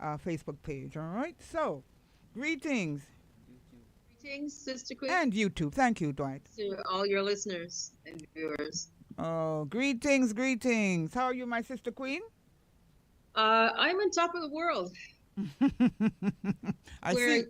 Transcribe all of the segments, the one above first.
Facebook page. All right. So, greetings Greetings, Sister Queen, and YouTube. Thank you, Dwight. to all your listeners and viewers. Oh, greetings, greetings. How are you, my sister Queen? I'm on top of the world. I We're see.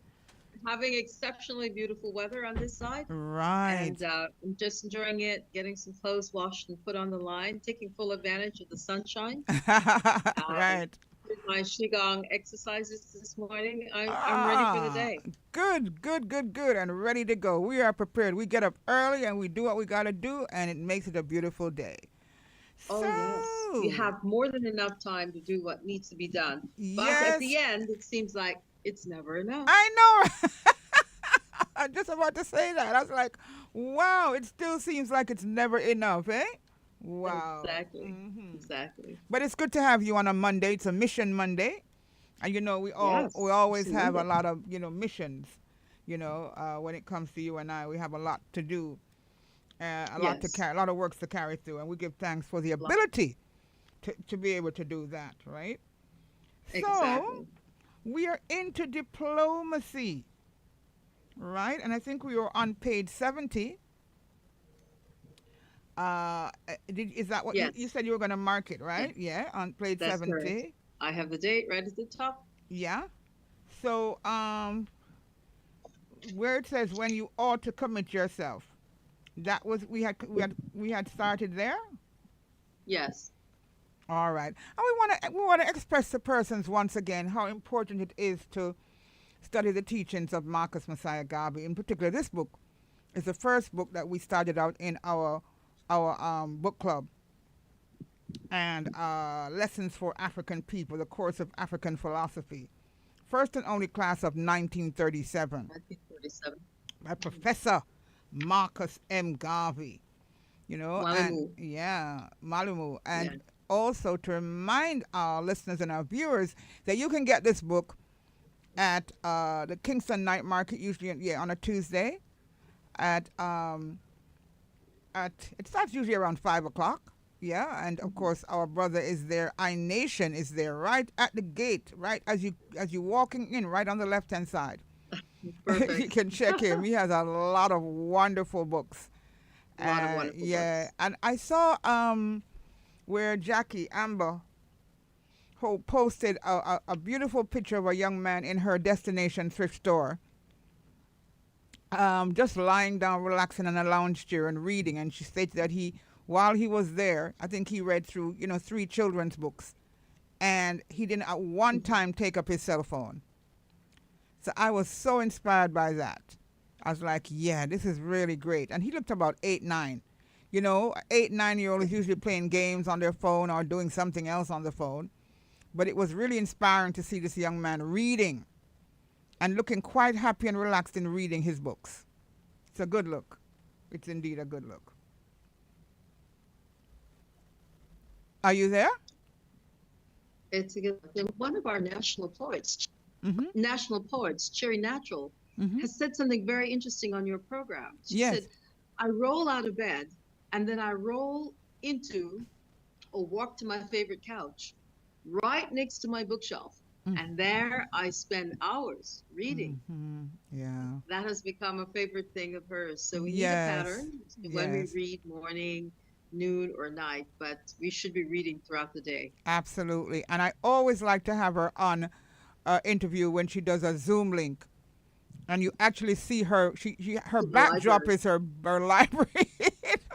having exceptionally beautiful weather on this side, Right. and I'm just enjoying it, getting some clothes washed and put on the line, taking full advantage of the sunshine. I Right. did my Qigong exercises this morning. I'm ready for the Ah, day. good, good, good, good, and ready to go. We are prepared. We get up early and we do what we got to do, and it makes it a beautiful day. Oh, yes. You So, have more than enough time to do what needs to be done. But at the yes, end, it seems like it's never enough. I know. I'm just about to say that. I was like, wow, it still seems like it's never enough, eh? Wow. Exactly. Exactly. But it's good to have you on a Monday. It's a mission Monday. And we Yes, always Mission have a Monday. lot of, missions. When it comes to you and I, we have a lot to do, a lot to Yes. carry, a lot of works to carry through, and we give thanks for the Lot. ability to be able to do that, right? So Exactly. we are into diplomacy, right? And I think we were on page 70. Is that what you Yes. said you were going to mark it, Yes. right? Yeah, on page That's correct. 70. I have the date right at the top. Yeah. So, where it says when you ought to commit yourself, that was we had started there. Yes. All right, and we want to express to persons once again how important it is to study the teachings of Marcus Messiah Garvey. In particular, this book is the first book that we started out in our book club, and Lessons for African People, the course of African philosophy, first and only class of 1937 1947. by Professor Marcus M. Garvey. And Malimu. yeah, Malumu, Yeah. and also to remind our listeners and our viewers that you can get this book at the Kingston Night Market, usually on a Tuesday at it starts usually around 5 o'clock. Yeah, and of Mhm. course our brother is there. I Nation is there, right at the gate, right as you walking in, right on the left hand side. You Perfect. can check him. He has a lot of wonderful books. A lot of wonderful Yeah, books. and I saw where Jackie Amber who posted a beautiful picture of a young man in her destination thrift store, just lying down, relaxing in a lounge chair and reading. And she stated that while he was there, I think he read through, three children's books, and he didn't at one Mhm. time take up his cell phone. So I was so inspired by that. I was like, yeah, this is really great. And he looked about 8, 9. 8, 9-year-old is usually playing games on their phone or doing something else on the phone. But it was really inspiring to see this young man reading and looking quite happy and relaxed in reading his books. It's a good look. It's indeed a good look. Are you there? It's a good. And one of our Mm-hmm. national poets, Cherry Natural, Mm-hmm. has said something very interesting on your program. She Yes. said, I roll out of bed and then I roll into or walk to my favorite couch right next to my bookshelf. And there I spend hours reading. Mm-hmm. Yeah. That has become a favorite thing of hers. So we need a Yes. pattern when we Yes. read morning, noon, or night, but we should be reading throughout the day. Absolutely. And I always like to have her on interview when she does a Zoom link, and you actually see her. Her In the backdrop library. is her library.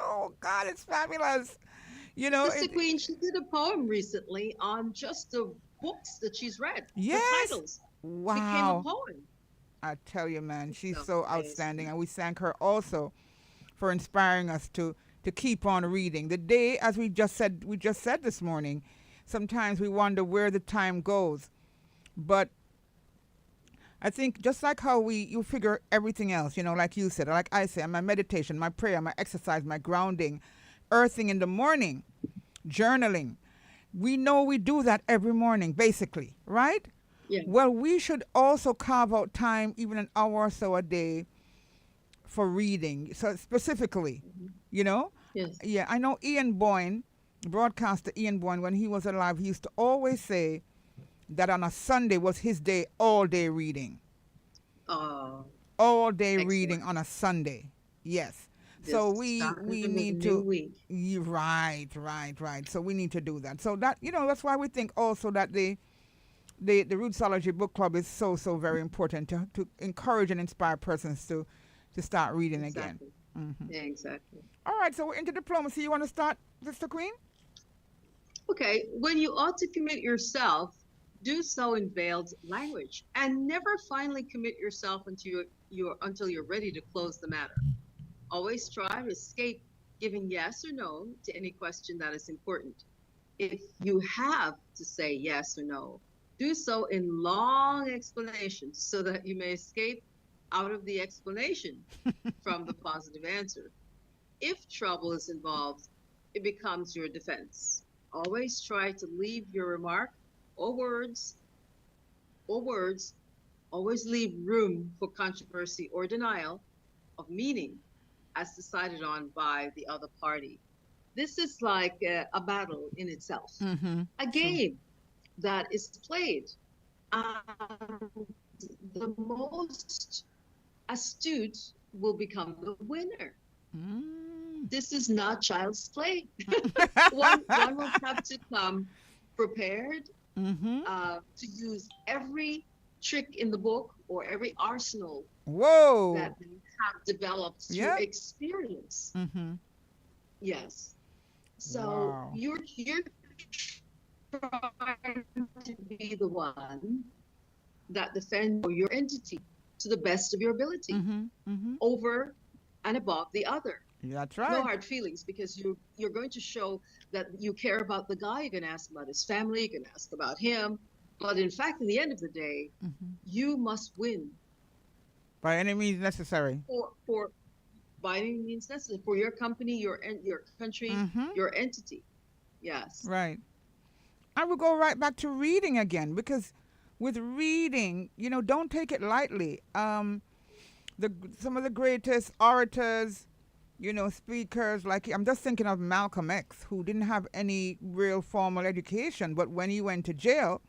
Oh God, it's fabulous. You know Sister it. Queen, she did a poem recently on just the books that she's read. The Yes. titles became a Wow. poem. I tell you, man, It's she's so so outstanding, amazing. and we thank her also for inspiring us to keep on reading. The day, as we just said this morning, sometimes we wonder where the time goes, but I think just like how you figure everything else, like you said, or like I say, my meditation, my prayer, my exercise, my grounding, earthing in the morning, journaling. We know we do that every morning, basically, right? Yeah. Well, we should also carve out time, even an hour or so a day, for reading. So specifically, Mhm. you know, Yes. yeah, I know Ian Boyne, broadcaster Ian Boyne, when he was alive, he used to always say, that on a Sunday was his day, all day reading. Oh, All day reading excellent. on a Sunday. Yes. So Just we starting with a need new to week. right. So we need to do that. So that that's why we think also that the Rootsology book club is so very important to encourage and inspire persons to start reading again. Exactly. Hmm. Yeah, exactly. All right, so we're into diplomacy. You want to start, Sister Queen? Okay, when you ought to commit yourself, do so in veiled language, and never finally commit yourself until you're ready to close the matter. Always try to escape giving yes or no to any question that is important. If you have to say yes or no, do so in long explanations so that you may escape out of the explanation from the positive answer. If trouble is involved, it becomes your defense. Always try to leave your remark or words, always leave room for controversy or denial of meaning as decided on by the other party. This is like a battle in itself, Mm-hmm. a True. game that is played. And the most astute will become the winner. Mm. This is not child's play. One will have to come prepared Mm-hmm. to use every trick in the book or every arsenal that Whoa. they have developed through Yep. experience. Mm-hmm. Yes. So Wow. you're trying to be the one that defends your entity to the best of your ability Mm-hmm. Mm-hmm. over and above the other. That's No right. hard feelings because you're going to show that you care about the guy. You're going to ask about his family. You're going to ask about him. But in fact, in the end of the day, Mm-hmm. you must win By any means necessary. for by any means necessary for your company, your country, Mm-hmm. your entity. Yes. Right. I will go right back to reading again because with reading, don't take it lightly. The some of the greatest orators, speakers, like I'm just thinking of Malcolm X, who didn't have any real formal education, but when he went to jail,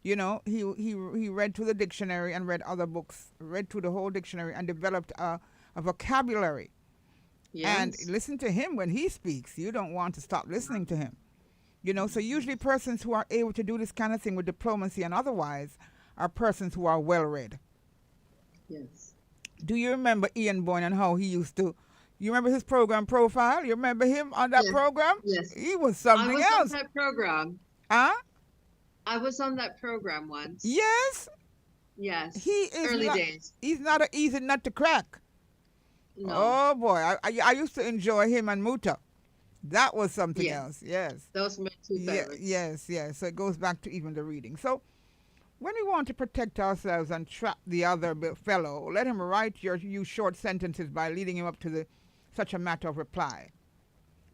he read through the dictionary and read other books, read through the whole dictionary and developed a vocabulary. And Yes. listen to him when he speaks. You don't want to stop listening to him. So usually persons who are able to do this kind of thing with diplomacy and otherwise are persons who are well read. Yes. Do you remember Ian Boyne and how he used to? You remember his program profile? You remember him on that Yes. program? Yes. He was I something was on else. that program. Huh? I was on that program once. Yes, he Yes. is Early not. days. He's not an easy nut to crack. No. Oh boy, I used to enjoy him and Muta. That was something Yeah. else. Yes. Those were my two Yeah, favorites. yes. So it goes back to even the reading. So when we want to protect ourselves and trap the other fellow, let him write you short sentences by leading him up to such a matter of reply.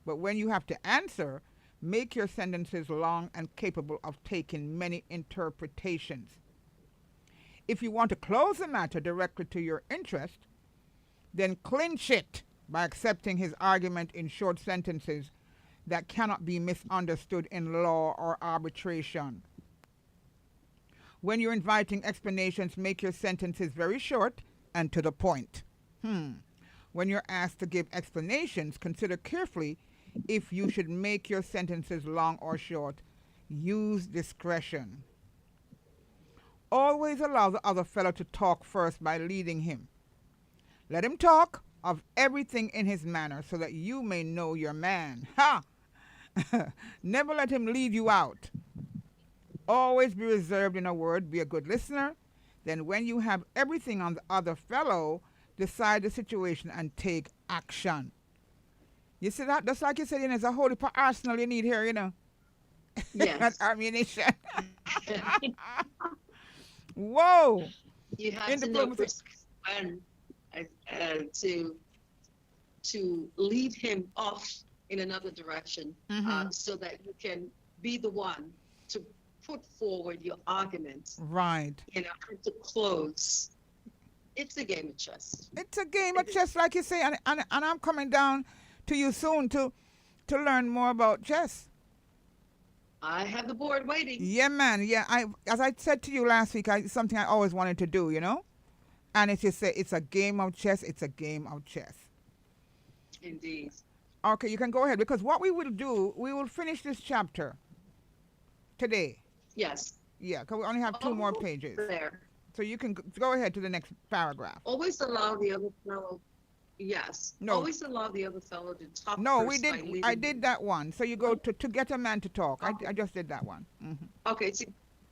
But when you have to answer, make your sentences long and capable of taking many interpretations. If you want to close the matter directly to your interest, then clinch it by accepting his argument in short sentences that cannot be misunderstood in law or arbitration. When you're inviting explanations, make your sentences very short and to the point. When you're asked to give explanations, consider carefully if you should make your sentences long or short. Use discretion. Always allow the other fellow to talk first by leading him. Let him talk of everything in his manner so that you may know your man. Ha! Never let him lead you out. Always be reserved in a word, be a good listener. Then, when you have everything on the other fellow, decide the situation and take action. You see that? Just like you said, it's a whole heap of arsenal you need here, and Yes. ammunition. Whoa! You have In to know diplomacy. first when to lead him off in another direction, Mm-hmm. so that you can be the one to put forward your argument, Right. and to close. It's a game of chess. It's a game of It chess, is. like you say, and I'm coming down to you soon to learn more about chess. I have the board waiting. Yeah, man. Yeah, I as I said to you last week, something I always wanted to do. And it is it's a game of chess. It's a game of chess. Indeed. Okay, you can go ahead because what we will do, we will finish this chapter today. Yes. Yeah, because we only have two more Almost pages. there. So you can go ahead to the next paragraph. Always allow the other fellow. Yes. No, Always allow the other fellow to talk no, we first by did. I leading did him. that one. So you go What? to get a man to talk. I Okay. just did that one. Okay.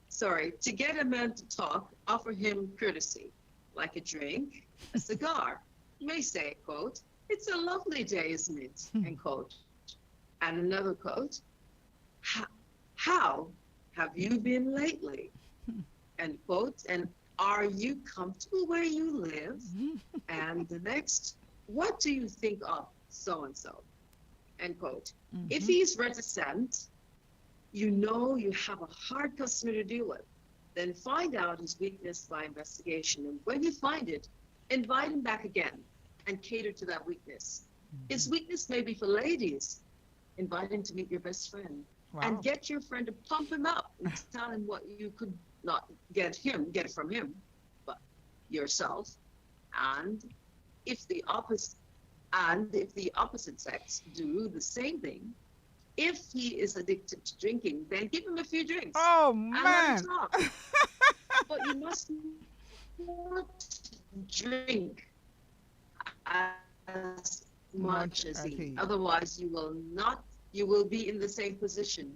Sorry. To get a man to talk, offer him courtesy, like a drink, a cigar. You may say, quote, "It's a lovely day, isn't it?" End quote. And another quote, "How how have you been lately?" End quote. And are you comfortable where you live? And the next, what do you think of so and so? End quote. If Mm-hmm. he's reticent, you know you have a hard customer to deal with. Then find out his weakness by investigation. And when you find it, invite him back again and cater to that weakness. His weakness may be for ladies. Invite him to meet your best friend and Wow. get your friend to pump him up and tell him what you could not get it from him, but yourself. And if the opposite if the opposite sex do the same thing, if he is addicted to drinking, then give him a few drinks Oh and let him man. talk. But you must not drink as much Much as as he. he. Otherwise, you will be in the same position.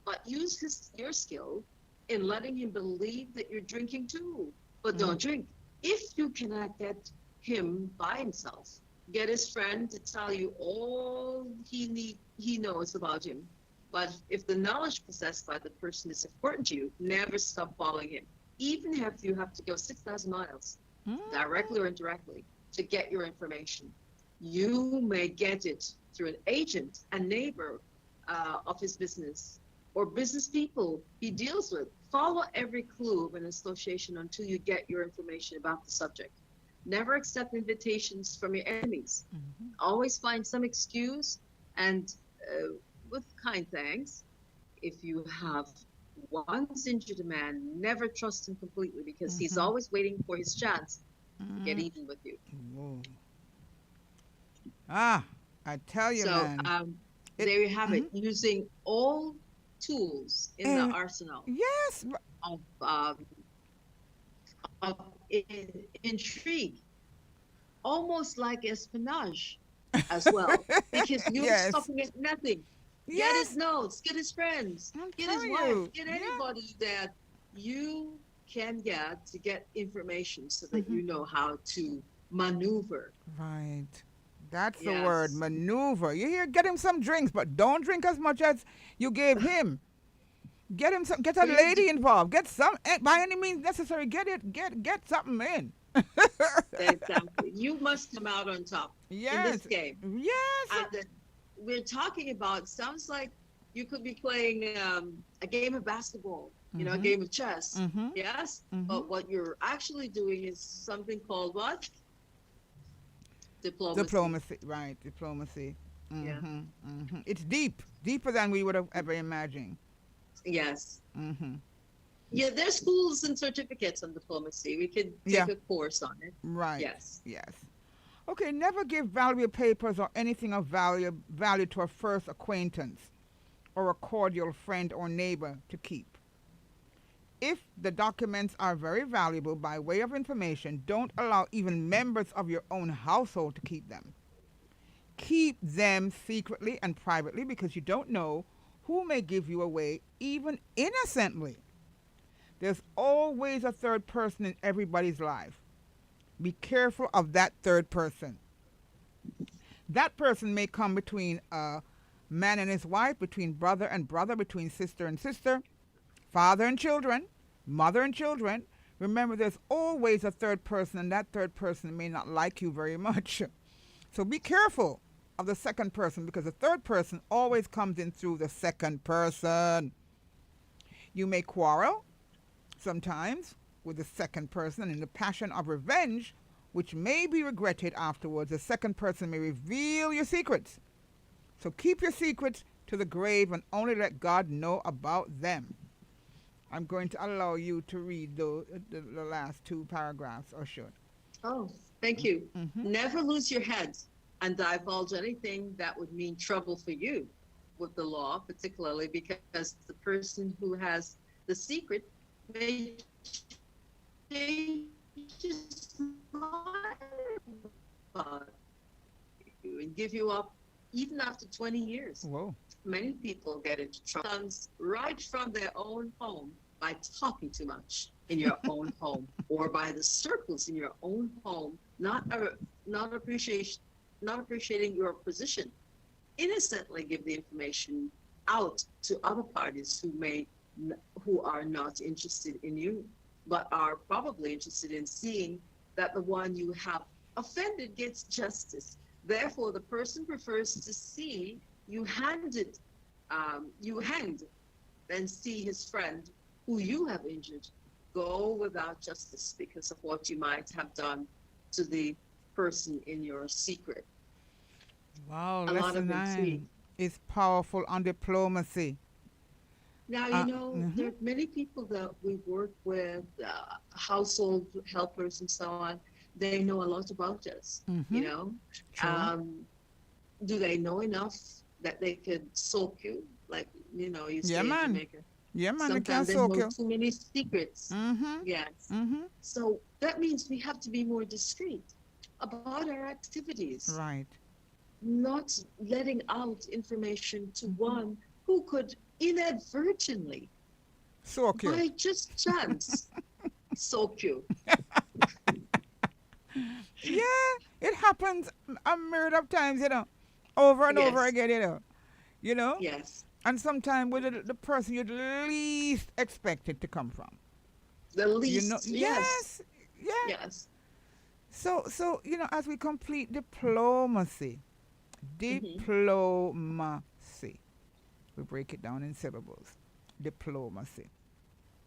But use your skill in letting him believe that you're drinking too. But Mm. don't drink. If you cannot get him by himself, get his friend to tell you all he knows about him. But if the knowledge possessed by the person is important to you, never stop following him. Even if you have to go 6,000 miles, directly or indirectly, to get your information. You may get it through an agent, a neighbor of his business, or business people he deals with. Follow every clue of an association until you get your information about the subject. Never accept invitations from your enemies. Mhm. Always find some excuse and with kind thanks. If you have once injured a man, never trust him completely because he's Mhm. always waiting for his chance to get Mm. even with you. Whoa. Ah, I tell you, So man. It. there you have it, Mhm. using all tools in the And arsenal yes. of, intrigue, almost like espionage as well, because you're Yes. stopping at nothing. Get his Yes. notes, get his friends, I'm get his telling wife, you. get Yeah. anybody that you can get to get information so that Mhm. you know how to maneuver. Right. That's the word, Yes. maneuver. You hear? Get him some drinks, but don't drink as much as you gave him. Get him some. Get a Please do. lady involved. Get some by any means necessary. Get it. Get something in. Exactly. You must come out on top in this Yes. game. Yes. And that we're talking about sounds like you could be playing a game of basketball, a Mhm. game of chess. Mhm. Yes. Mhm. But what you're actually doing is something called what? Diplomacy. Diplomacy. Right. Diplomacy. Yeah. Mhm. Mhm. It's deep. Deeper than we would have ever imagined. Yes. Mhm. Yeah, there's schools and certificates on diplomacy. We could Yeah. take a course on it. Right. Yes. Yes. Okay. Never give valuable papers or anything of value to a first acquaintance or a cordial friend or neighbor to keep. If the documents are very valuable by way of information, don't allow even members of your own household to keep them. Keep them secretly and privately because you don't know who may give you away, even innocently. There's always a third person in everybody's life. Be careful of that third person. That person may come between a man and his wife, between brother and brother, between sister and sister, father and children, mother and children. Remember, there's always a third person, and that third person may not like you very much. So be careful of the second person because the third person always comes in through the second person. You may quarrel sometimes with the second person, and in the passion of revenge, which may be regretted afterwards, the second person may reveal your secrets. So keep your secrets to the grave and only let God know about them. I'm going to allow you to read the last two paragraphs, or should. Oh, thank you. Mm-hmm. Never lose your head and divulge anything that would mean trouble for you with the law, particularly because the person who has the secret may change his mind about you and give you up even after 20 years. Whoa. Many people get into trouble right from their own home by talking too much in your own home or by the circles in your own home, not appreciation, not appreciating your position. Innocently give the information out to other parties who are not interested in you, but are probably interested in seeing that the one you have offended gets justice. Therefore, the person prefers to see you hanged than see his friend who you have injured go without justice because of what you might have done to the person in your secret. Wow, A lot lesson of intrigue. 9 is powerful on diplomacy. Now, Mm-hmm. there are many people that we work with, household helpers and so on. They know a lot about us, you Mm-hmm. know. True. Um, do they know enough that they could soak you? Like, you Yeah, say in man. Jamaica. Yeah, man, they can Sometimes they soak know you. too many secrets. Mm-hmm. Yes. Mm-hmm. So that means we have to be more discreet about our activities, Right. not letting out information to one who could inadvertently, Soak you. by just chance, soak you. Yeah, it happens a myriad of times, over and over Yes, again, you know, yes. and sometimes with the person you'd least expect it to come from. The least, yes, Yes, yeah. yes. So as we complete diplomacy, Hmm. diplomacy, we break it down in syllables. Diplomacy,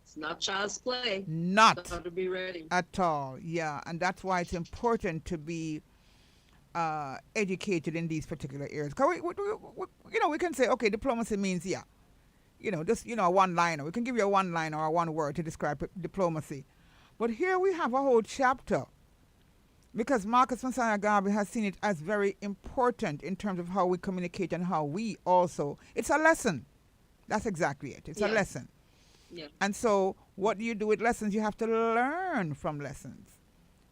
It's not child's play. Got not to be ready. at all. Yeah, and that's why it's important to be educated in these particular areas. Cause we can say, okay, diplomacy means, yeah, just a one liner. We can give you a one liner or a one word to describe diplomacy. But here we have a whole chapter because Marcus Messiah Garvey has seen it as very important in terms of how we communicate and how we also. It's a lesson. That's exactly it. It's a Yes, lesson. yes. And so, what do you do with lessons? You have to learn from lessons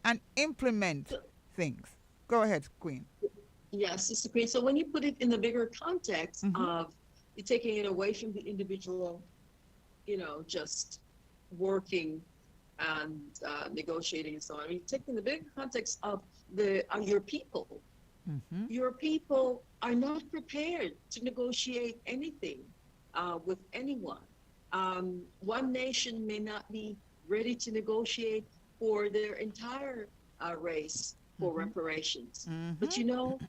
and implement So, things. Go ahead, Queen. yes, Sister Queen. So when you put it in the bigger context Mm-hmm. of you taking it away from the individual, just working and negotiating and so on. I mean, taking the bigger context of your people. Mm-hmm. Your people are not prepared to negotiate anything with anyone. One nation may not be ready to negotiate for their entire race for Mm-hmm. reparations. But Mm-hmm.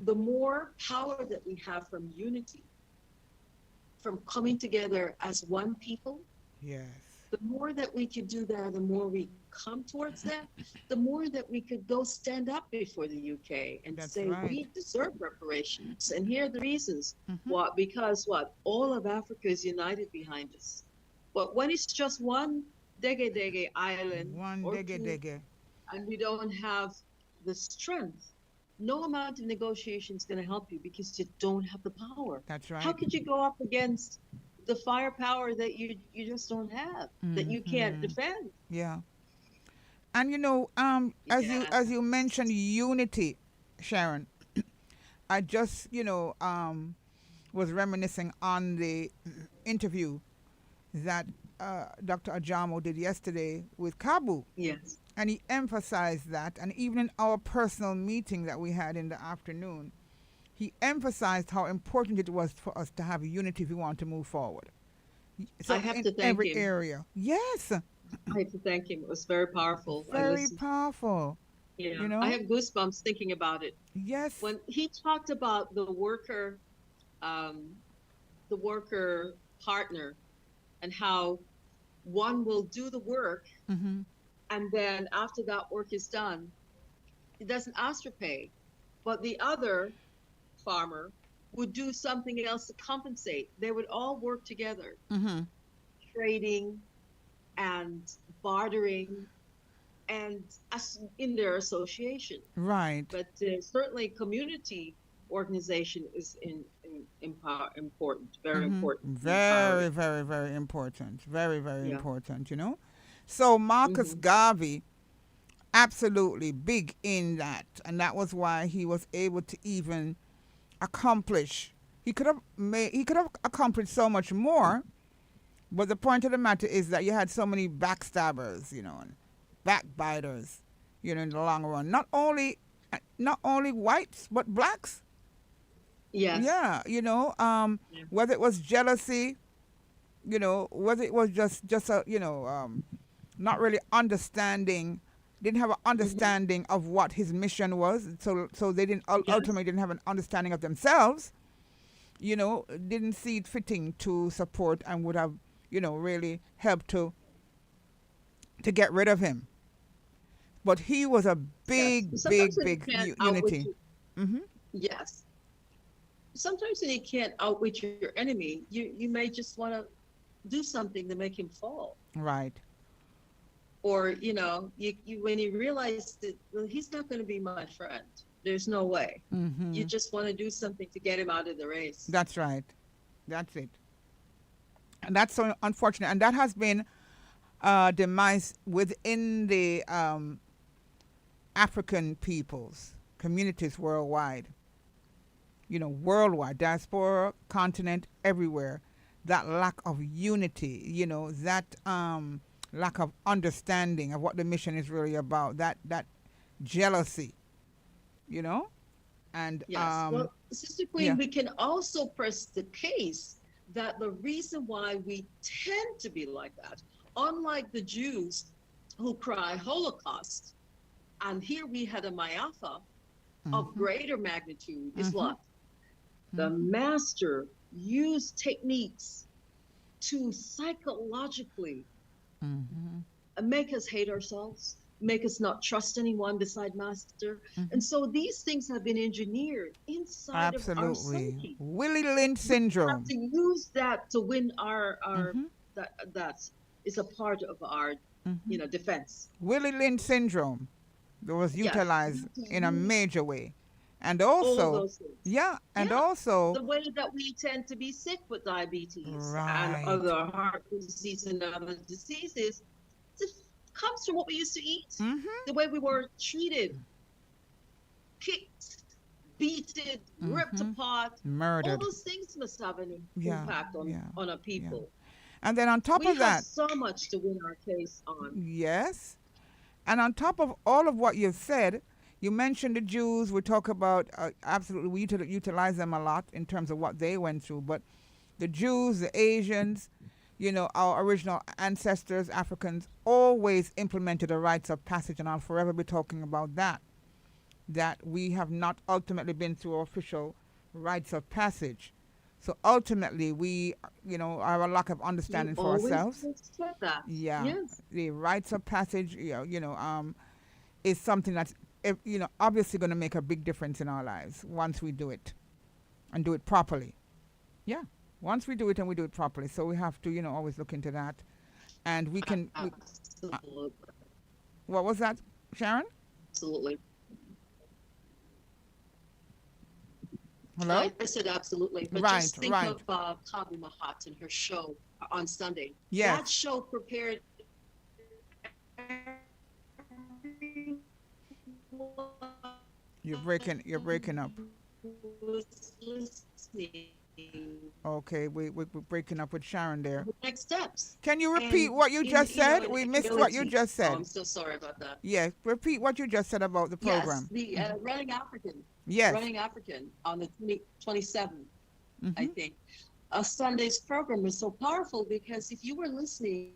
the more power that we have from unity, from coming together as one people, Yes. the more that we could do that, the more we come towards that, the more that we could go stand up before the UK and That's say, right. we deserve reparations. And here are the reasons. Mm-hmm. What? Because what? All of Africa is united behind us. But when it's just one Dege Dege island One or dege two, dege. and we don't have the strength, no amount of negotiation is going to help you because you don't have the power. That's How right. could you go up against the firepower that you just don't have, that you can't Mm-hmm. defend? Yeah. And as Yes. you mentioned unity, Sharon, I just was reminiscing on the interview that Dr. Ajamo did yesterday with Kabu, Yes. and he emphasized that, and even in our personal meeting that we had in the afternoon, he emphasized how important it was for us to have unity if we want to move forward. I So have in to thank every him. area, yes, I have to thank him. It was very powerful. I very listened. powerful. Yeah, You I know, have goosebumps thinking about it. yes. When he talked about um, the worker partner, and how one will do the work, Mm-hmm. and then after that work is done, it doesn't ask for pay, but the other farmer would do something else to compensate. They would all work together, Mm-hmm. trading and bartering and in their association. Right. But certainly community organization is important, very Mm-hmm. important, Very, empowering. very, very important. Very, very Yeah. important, you know? So Marcus Hmm. Garvey, absolutely big in that. And that was why he was able to even accomplish. He could have accomplished so much more, but the point of the matter is that you had so many backstabbers, you know, and backbiters, you know, in the long run. Not only whites, but blacks. Yes. Yeah, you know, Yeah. whether it was jealousy, you know, whether it was just a, not really understanding, didn't have an Hmm. understanding of what his mission was, so they didn't Yes. ultimately didn't have an understanding of themselves, you know, didn't see it fitting to support and would have, you know, really helped to get rid of him. But he was a Yes. big, Sometimes big, when you big can't outwit unity. your, Mm-hmm. yes. Sometimes when you can't outwit your enemy, you may just want to do something to make him fall. Right. Or, you when you realize that, well, he's not going to be my friend. There's no way. You Mm-hmm. just want to do something to get him out of the race. That's right. That's it. And that's so unfortunate. And that has been demise within the African peoples, communities worldwide, you know, worldwide, diaspora, continent, everywhere. That lack of unity, you know, that lack of understanding of what the mission is really about, that jealousy, you know, and Yes. Well, Sister Queen, yeah, we can also press the case that the reason why we tend to be like that, unlike the Jews who cry Holocaust, and here we had a Mayafa of mm-hmm, greater magnitude, is mm-hmm, what? The mm-hmm, master used techniques to psychologically mm-hmm, make us hate ourselves, make us not trust anyone beside master. mm-hmm. And so these things have been engineered inside of our Absolutely, psyche. Willie Lynch We have syndrome. to use that to win our Mm-hmm, that is a part of our mm-hmm. defense. Willie Lynch syndrome that was Yes, we utilized have to in a use major way. And all also, those things. yeah, and Yeah, also, the way that we tend to be sick with diabetes and right. other heart disease and other diseases, it comes from what we used to eat, Mm-hmm, the way we were treated, kicked, beaten, ripped mm-hmm. apart. All Murdered. those things must have an Yeah, impact yeah, on a yeah. people. And then on top We of have that, so much to win our case on. yes, and on top of all of what you've said, you mentioned the Jews. We talk about absolutely, we utilize them a lot in terms of what they went through. But the Jews, the Asians, you know, our original ancestors, Africans, always implemented the rites of passage, and I'll forever be talking about that. That we have not ultimately been through official rites of passage. So ultimately, we, you know, have a lack of You understanding for always ourselves. said that. Yeah, Yes. the rites of passage, is something that's, you know, obviously going to make a big difference in our lives once we do it and do it properly. Yeah, once we do it and we do it properly. So we have to, you know, always look into that. And we can, uh, Absolutely. what was that, Sharon? Absolutely. Hello? I said absolutely. But Right, just think right. of Kabu Mahat and her show on Sunday. That Yes, show prepared you're breaking up. was listening Okay, we're breaking up with Sharon there. next steps. Can you repeat And what you in just said? in We missed what you humility. just Oh, said. I'm so sorry about that. Yes, repeat what you just said about the Yes, program. the Hmm. Yes. Running African on the 27th, I Mm-hmm. think. Sunday's program was so powerful because if you were listening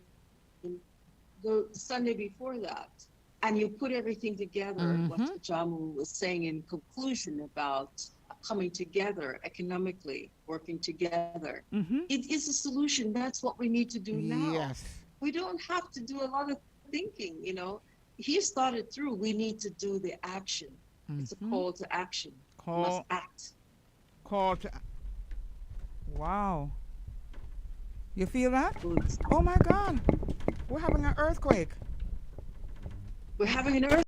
the Sunday before that, and you put everything together, what Mm-hmm. Jamu was saying in conclusion about coming together economically, working together, Mm-hmm. it is a solution. That's what we need to do now. Yes. We don't have to do a lot of thinking. He's thought it through. We need to do the action. It's a Mm-hmm. call to action. We must Call act. call to Wow. You feel that? Boots. Oh my God. We're having an earthquake. We're having an earthquake.